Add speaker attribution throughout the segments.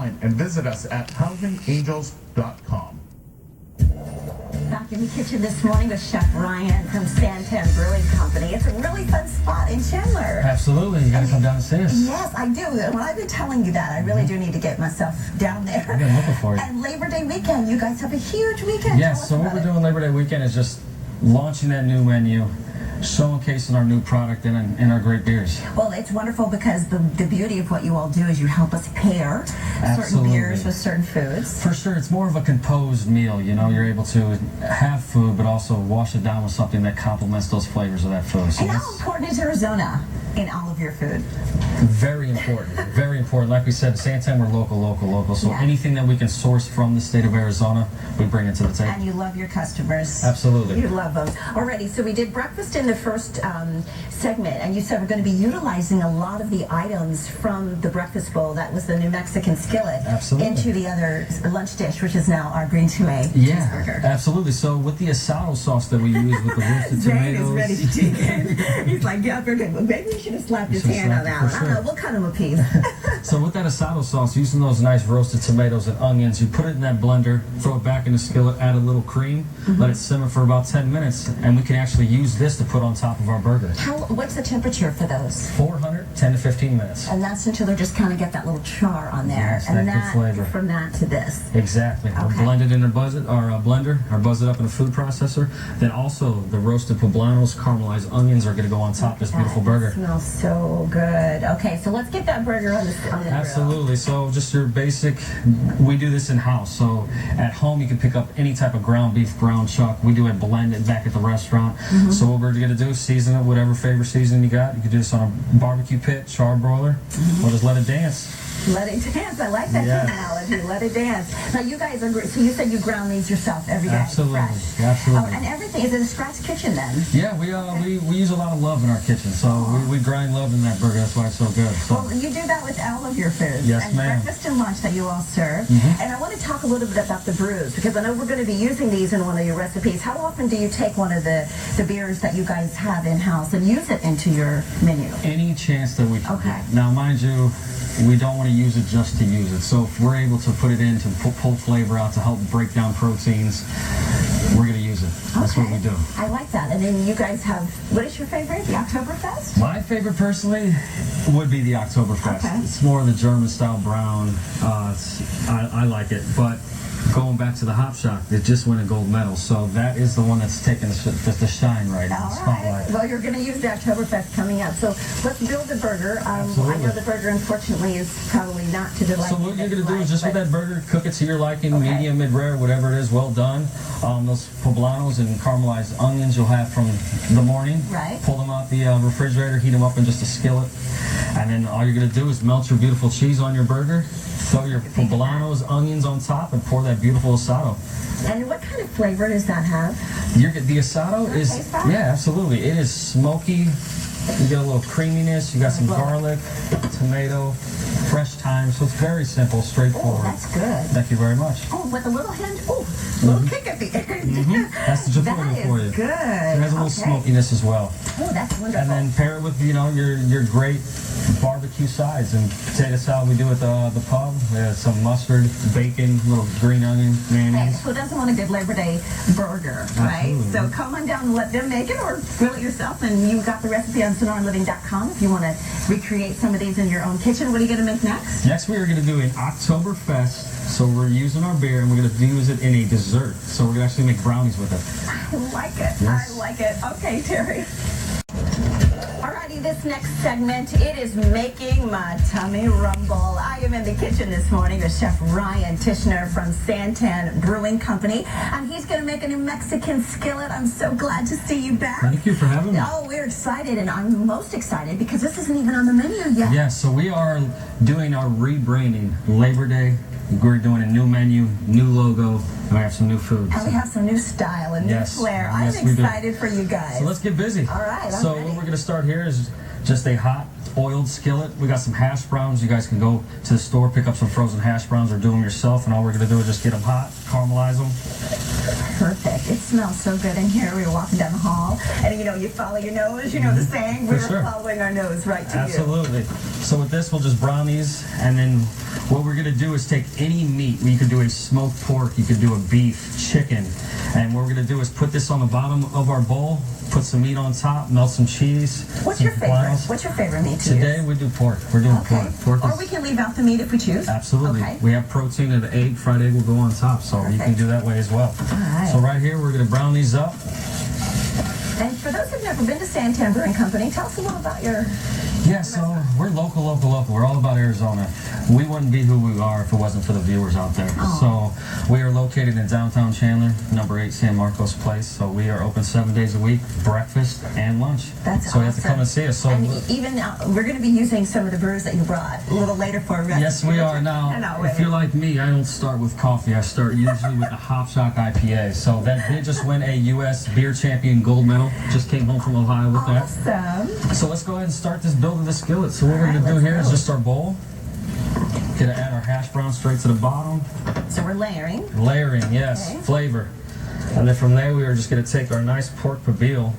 Speaker 1: online and visit us at housingangels.com.
Speaker 2: Back in the kitchen this morning with Chef Ryan from Santan Brewing Company. It's a really fun spot in Chandler.
Speaker 3: Absolutely. You got to come down and see us.
Speaker 2: Yes, I do. Well, I've been telling you that. I really do need to get myself down there.
Speaker 3: I've been looking for you.
Speaker 2: And Labor Day weekend, you guys have a huge weekend.
Speaker 3: Yes, so what we're doing Labor Day weekend is just launching that new menu, showcasing our new product and our great beers.
Speaker 2: Well, it's wonderful because the beauty of what you all do is you help us pair certain beers with certain foods.
Speaker 3: For sure, it's more of a composed meal. You know, you're able to have food, but also wash it down with something that complements those flavors of that food. So
Speaker 2: and how important is Arizona in all of your food?
Speaker 3: Very important, very important. Like we said, Santan, we're local. So anything that we can source from the state of Arizona, we bring it to the table.
Speaker 2: And you love your customers.
Speaker 3: Absolutely.
Speaker 2: You love them. Alrighty, so we did breakfast in the first segment, and you said we're going to be utilizing a lot of the items from the breakfast bowl. That was the New Mexican skillet.
Speaker 3: Absolutely.
Speaker 2: Into the other lunch dish, which is now our green tomato cheeseburger.
Speaker 3: Absolutely. So with the asado sauce that we use with the roasted tomatoes.
Speaker 2: Is ready to take it. He's like, yeah, we're good. Well, maybe we should have slapped his hand on that one. I don't know. We'll cut him a piece.
Speaker 3: So with that asado sauce, using those nice roasted tomatoes and onions, you put it in that blender, throw it back in the skillet, add a little cream, let it simmer for about 10 minutes, and we can actually use this to put on top of our burger.
Speaker 2: What's the temperature for those?
Speaker 3: 400, 10 to 15 minutes.
Speaker 2: And that's until they just kind of get that little char on there.
Speaker 3: Yes,
Speaker 2: and
Speaker 3: that good flavor.
Speaker 2: From that to this.
Speaker 3: Exactly.
Speaker 2: Okay.
Speaker 3: We'll blend it in our blender, or buzz it up in a food processor. Then also the roasted poblanos, caramelized onions are going to go on top of this beautiful burger.
Speaker 2: It smells so good. Okay, so let's get that burger on the grill.
Speaker 3: Absolutely. So just your basic, we do this in-house. So at home you can pick up any type of ground beef, ground chuck. We do it blended back at the restaurant. So what we're going to do, season it, whatever favorite seasoning you got. You can do this on a barbecue pit, char broiler, or just let it dance.
Speaker 2: Let it dance. I like that terminology. Let it dance. Now you guys are, so you said you ground these yourself every day.
Speaker 3: Absolutely.
Speaker 2: Fresh.
Speaker 3: Absolutely.
Speaker 2: And everything is in a scratch kitchen then.
Speaker 3: Yeah, we use a lot of love in our kitchen, so we grind love in that burger. That's why it's so good. So.
Speaker 2: Well, you do that with all of your foods.
Speaker 3: Yes,
Speaker 2: and
Speaker 3: ma'am.
Speaker 2: Breakfast and lunch that you all serve. And I want to talk a little bit about the brews because I know we're going to be using these in one of your recipes. How often do you take one of the beers that you guys have in house and use it into your menu?
Speaker 3: Any chance that we can.
Speaker 2: Okay.
Speaker 3: Now, mind you, we don't want to use it just to use it. So if we're able to put it in to pull flavor out to help break down proteins, we're going to use it. That's what we do.
Speaker 2: I like that. And then you guys have, what is your favorite? The Oktoberfest?
Speaker 3: My favorite personally would be the Oktoberfest.
Speaker 2: Okay.
Speaker 3: It's more of the German style brown. I like it. But going back to the Hop Shot, it just won a gold medal. So that is the one that's taking the shine right now.
Speaker 2: All right. Well, you're going to use the Oktoberfest coming up. So let's build the burger. I know the burger, unfortunately, is probably not to the liking.
Speaker 3: So what you're going to do is just with that burger, cook it to your liking, medium, mid-rare, whatever it is, well done. Those poblanos and caramelized onions you'll have from the morning.
Speaker 2: Right.
Speaker 3: Pull them out the refrigerator, heat them up in just a skillet. And then all you're going to do is melt your beautiful cheese on your burger, throw your poblanos, onions on top, and pour that beautiful asado.
Speaker 2: And what kind of flavor does that have?
Speaker 3: The asado is, absolutely. It is smoky. You get a little creaminess. You got some garlic, tomato, fresh thyme. So it's very simple, straightforward.
Speaker 2: Oh, that's good.
Speaker 3: Thank you very much.
Speaker 2: Oh, with a little hint. Oh, little kick at the end.
Speaker 3: That's the Chipotle for you.
Speaker 2: Good.
Speaker 3: It has a little smokiness as well.
Speaker 2: Oh, that's wonderful.
Speaker 3: And then pair it with, your great barbecue sides. And potato salad we do at the pub. We have some mustard, bacon, little green onion, mayonnaise.
Speaker 2: Who doesn't want a good Labor Day burger, right?
Speaker 3: Absolutely.
Speaker 2: So come on down and let them make it or grill it yourself. And you got the recipe on sonoranliving.com if you want to recreate some of these in your own kitchen. What are you going to make next?
Speaker 3: Next we are going to do an Oktoberfest. So we're using our beer and we're going to use it in a dessert. So we're going to actually make brownies with it.
Speaker 2: I like it.
Speaker 3: Yes.
Speaker 2: I like it. Okay, Terry. Alrighty, this next segment, it is making my tummy rumble. I am in the kitchen this morning with Chef Ryan Tishner from Santan Brewing Company, and he's going to make a New Mexican skillet. I'm so glad to see you back.
Speaker 3: Thank you for having me.
Speaker 2: Oh, we're excited, and I'm most excited because this isn't even on the menu yet.
Speaker 3: Yeah, so we are doing our rebranding Labor Day. We're doing a new menu, new logo, and we have some new foods.
Speaker 2: And we have some new style and new flair. I'm excited for you guys.
Speaker 3: So let's get busy.
Speaker 2: All right,
Speaker 3: So what we're going to start here is just a hot oiled skillet. We got some hash browns. You guys can go to the store, pick up some frozen hash browns or do them yourself. And all we're going to do is just get them hot, caramelize them.
Speaker 2: perfect. It smells so good in here. We were walking down the hall, and you follow your nose. You know the saying. We were
Speaker 3: sure.
Speaker 2: following our nose right to you.
Speaker 3: Absolutely. So with this, we'll just brown these, and then what we're gonna do is take any meat. You could do a smoked pork, you could do a beef, chicken, and what we're gonna do is put this on the bottom of our bowl, put some meat on top, melt some cheese.
Speaker 2: What's
Speaker 3: some
Speaker 2: your favorite?
Speaker 3: flannels.
Speaker 2: What's your favorite meat to
Speaker 3: Today
Speaker 2: use?
Speaker 3: we do pork. We're doing
Speaker 2: Okay.
Speaker 3: pork.
Speaker 2: Or we can leave out the meat if we choose.
Speaker 3: Absolutely.
Speaker 2: Okay.
Speaker 3: We have protein and an egg. Fried egg will go on top, so you can
Speaker 2: Perfect.
Speaker 3: do that way as well.
Speaker 2: All right.
Speaker 3: So right here, we're gonna brown these up.
Speaker 2: And for those who've never been to Santan Brewing Company, tell us a little about your...
Speaker 3: Yeah, so we're local. We're all about Arizona. We wouldn't be who we are if it wasn't for the viewers out there. So we are located in downtown Chandler, number 8 San Marcos Place. So we are open 7 days a week, breakfast and lunch.
Speaker 2: That's
Speaker 3: so you have to
Speaker 2: awesome.
Speaker 3: come and see us. So
Speaker 2: And even we're going to be using some of the brews that you brought a little later for a recipe.
Speaker 3: yes, we are. Now, if you're like me, I don't start with coffee. I start usually with the Hop Shock IPA. So that did just win a U.S. Beer Champion gold medal. Just came home from Ohio with that.
Speaker 2: Awesome.
Speaker 3: So let's go ahead and start this build of the skillet. So what we're going to do here is just our bowl. Gonna add our hash brown straight to the bottom.
Speaker 2: So we're layering.
Speaker 3: Layering, yes,
Speaker 2: Okay.
Speaker 3: flavor. And then from there, we are just gonna take our nice pork pabille.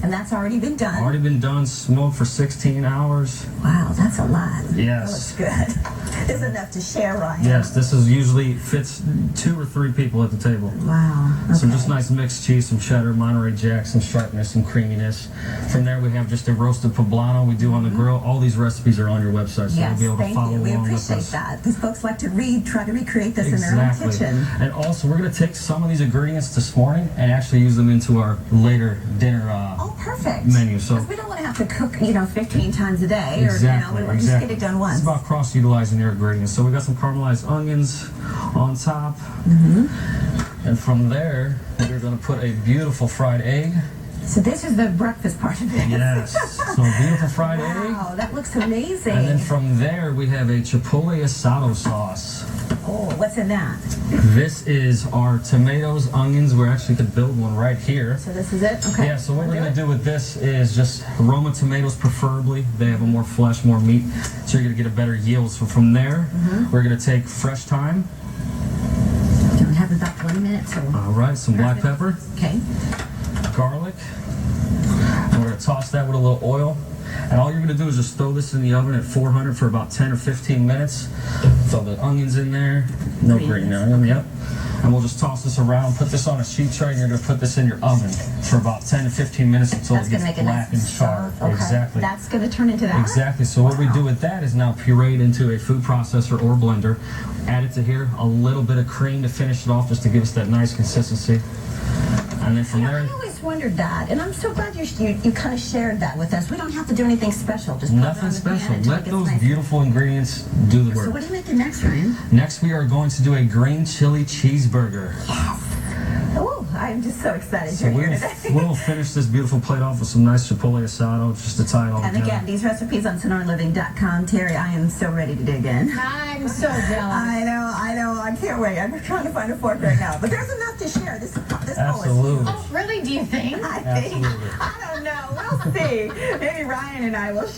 Speaker 2: And that's already been done.
Speaker 3: Already been done, smoked for 16 hours.
Speaker 2: Wow, that's a lot.
Speaker 3: Yes.
Speaker 2: That looks good. It's enough to share, Ryan.
Speaker 3: Yes, this is usually fits 2 or 3 people at the table.
Speaker 2: Wow. Okay.
Speaker 3: Some just nice mixed cheese, some cheddar, Monterey Jack, some sharpness, some creaminess. From there, we have just a roasted poblano we do on the grill. All these recipes are on your website, so
Speaker 2: Yes,
Speaker 3: you'll be able to
Speaker 2: thank
Speaker 3: follow
Speaker 2: you. We
Speaker 3: along with
Speaker 2: appreciate
Speaker 3: us.
Speaker 2: that. These folks like to try to recreate this in their own
Speaker 3: Exactly.
Speaker 2: kitchen.
Speaker 3: And also, we're going to take some of these ingredients this morning and actually use them into our later dinner
Speaker 2: Oh, perfect.
Speaker 3: menu. So
Speaker 2: 'Cause we don't want to have to cook, 15 times a day,
Speaker 3: exactly,
Speaker 2: or we just
Speaker 3: exactly.
Speaker 2: get it done once.
Speaker 3: It's about cross-utilizing your ingredients. So we got some caramelized onions on top, and from there we're going to put a beautiful fried egg.
Speaker 2: So this is the breakfast part of it.
Speaker 3: Yes, so a beautiful fried egg.
Speaker 2: Wow, that looks amazing.
Speaker 3: And then from there we have a chipotle asado sauce.
Speaker 2: Oh, what's in that?
Speaker 3: This is our tomatoes, onions. We actually could build one right here.
Speaker 2: So this is it? Okay.
Speaker 3: Yeah, so what we're going to do with this is just Roma tomatoes preferably. They have a more flesh, more meat, so you're going to get a better yield. So from there, we're going to take fresh thyme.
Speaker 2: We have about 20 minutes. So.
Speaker 3: All right, some black pepper,
Speaker 2: Okay.
Speaker 3: garlic. And we're going to toss that with a little oil. And all you're going to do is just throw this in the oven at 400 for about 10 or 15 minutes. Throw the onions in there. No green onion, yep. And we'll just toss this around, put this on a sheet tray, and you're going to put this in your oven for about 10 to 15 minutes until
Speaker 2: That's
Speaker 3: it
Speaker 2: going
Speaker 3: gets
Speaker 2: to make it
Speaker 3: black
Speaker 2: nice
Speaker 3: and charred.
Speaker 2: Okay.
Speaker 3: Exactly.
Speaker 2: That's going to turn into that?
Speaker 3: Exactly. So what we do with that is now puree it into a food processor or blender. Add it to here, a little bit of cream to finish it off just to give us that nice consistency. And then from there,
Speaker 2: I always wondered that, and I'm so glad you kind of shared that with us. We don't have to do anything special. Just put it
Speaker 3: nothing
Speaker 2: on the pan
Speaker 3: special.
Speaker 2: until
Speaker 3: Let
Speaker 2: it gets
Speaker 3: those
Speaker 2: nice.
Speaker 3: beautiful ingredients do the
Speaker 2: So
Speaker 3: work.
Speaker 2: what are you making next, Ryan?
Speaker 3: Next, we are going to do a green chili cheeseburger.
Speaker 2: Oh, I'm just so excited
Speaker 3: So
Speaker 2: you're here today.
Speaker 3: we'll finish this beautiful plate off with some nice chipotle asado just to tie it all
Speaker 2: And
Speaker 3: together.
Speaker 2: again, these recipes on SonoraLiving.com. Terry, I am so ready to dig in.
Speaker 4: I'm so jealous.
Speaker 2: I know. I can't wait. I'm trying to find a fork right now. But there's enough to share. This bowl is
Speaker 3: Absolutely.
Speaker 4: Oh, really? Do you think?
Speaker 2: I think.
Speaker 3: Absolutely.
Speaker 2: I don't know. We'll see. Maybe Ryan and I will share.